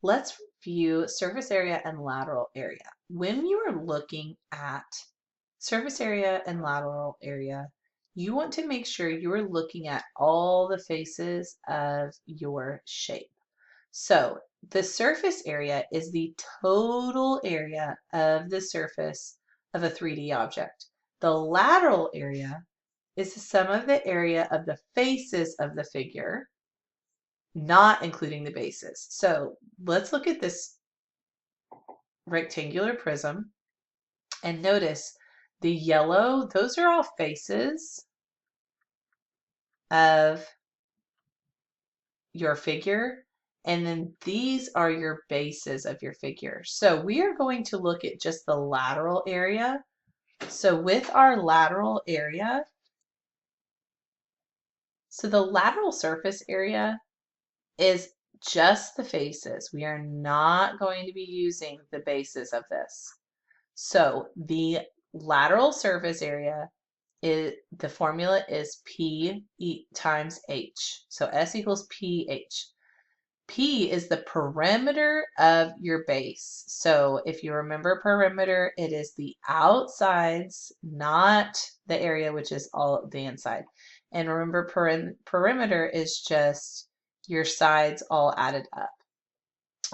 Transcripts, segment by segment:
let's review surface area and lateral area. When you are looking at surface area and lateral area, you want to make sure you are looking at all the faces of your shape. So the surface area is the total area of the surface of a 3D object. The lateral area is the sum of the area of the faces of the figure, not including the bases. So let's look at this rectangular prism and notice the yellow, those are all faces of your figure, and then these are your bases of your figure. So we are going to look at just the lateral area. So with our lateral area, so the lateral surface area is just the faces. We are not going to be using the bases of this. So the lateral surface area the formula is P times H. So S equals PH. P is the perimeter of your base. So if you remember perimeter, it is the outsides, not the area, which is all the inside. And remember perimeter is just your sides all added up.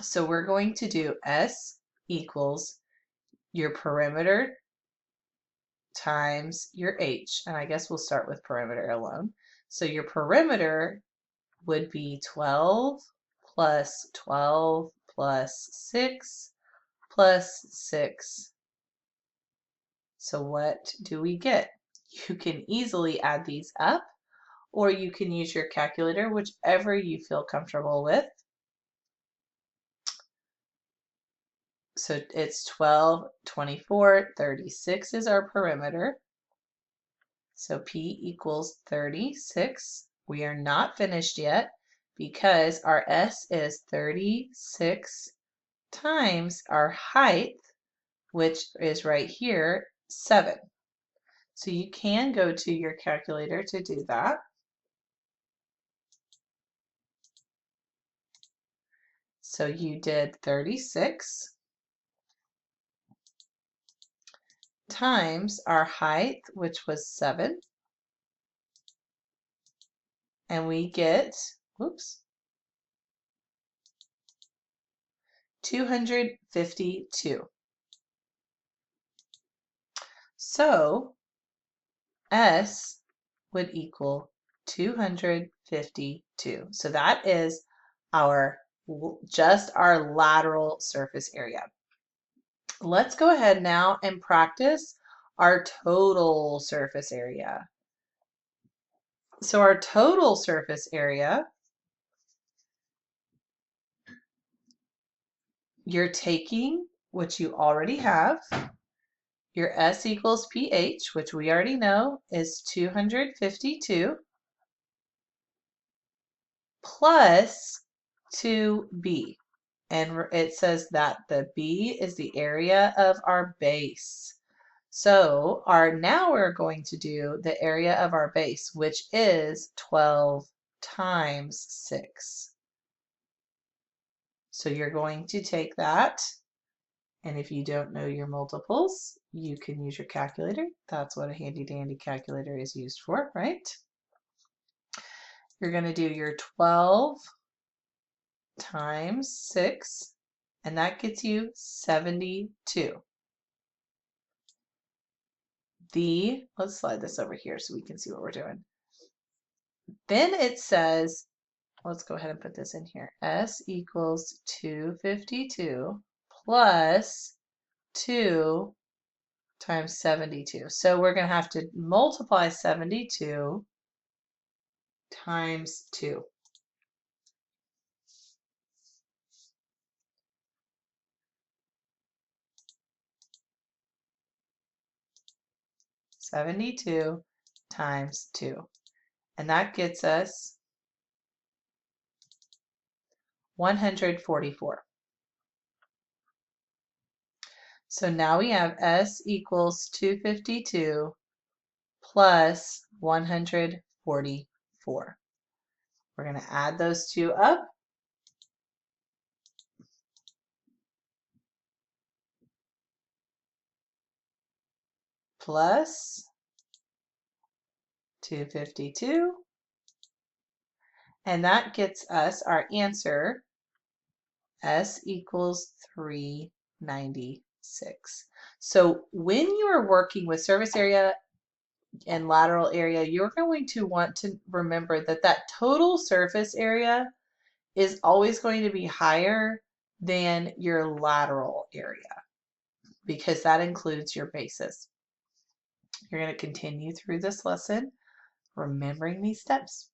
So we're going to do S equals your perimeter times your H, and I guess we'll start with perimeter alone. So your perimeter would be 12 plus 12 plus 6 plus 6. So what do we get? You can easily add these up, or you can use your calculator, whichever you feel comfortable with. So it's 12, 24, 36 is our perimeter. So P equals 36. We are not finished yet because our S is 36 times our height, which is right here, 7. So you can go to your calculator to do that. So you did 36 times our height, which was 7. And we get, whoops, 252. So S would equal 252. So that is just our lateral surface area. Let's go ahead now and practice our total surface area. So our total surface area, you're taking what you already have, your S equals PH, which we already know is 252, plus 2B. And it says that the B is the area of our base. So now we're going to do the area of our base, which is 12 times 6. So you're going to take that, and if you don't know your multiples, you can use your calculator. That's what a handy dandy calculator is used for, right? You're going to do your 12 times 6, and that gets you 72. Let's slide this over here so we can see what we're doing. Then it says, let's go ahead and put this in here. S equals 252 plus 2 times 72. So we're going to have to multiply 72 times 2. (72) times 2. And that gets us 144. So now we have S equals 252 plus 144. We're going to add those two up. plus 252. And that gets us our answer, S equals 396. So when you are working with surface area and lateral area, you're going to want to remember that that total surface area is always going to be higher than your lateral area because that includes your bases. You're going to continue through this lesson remembering these steps.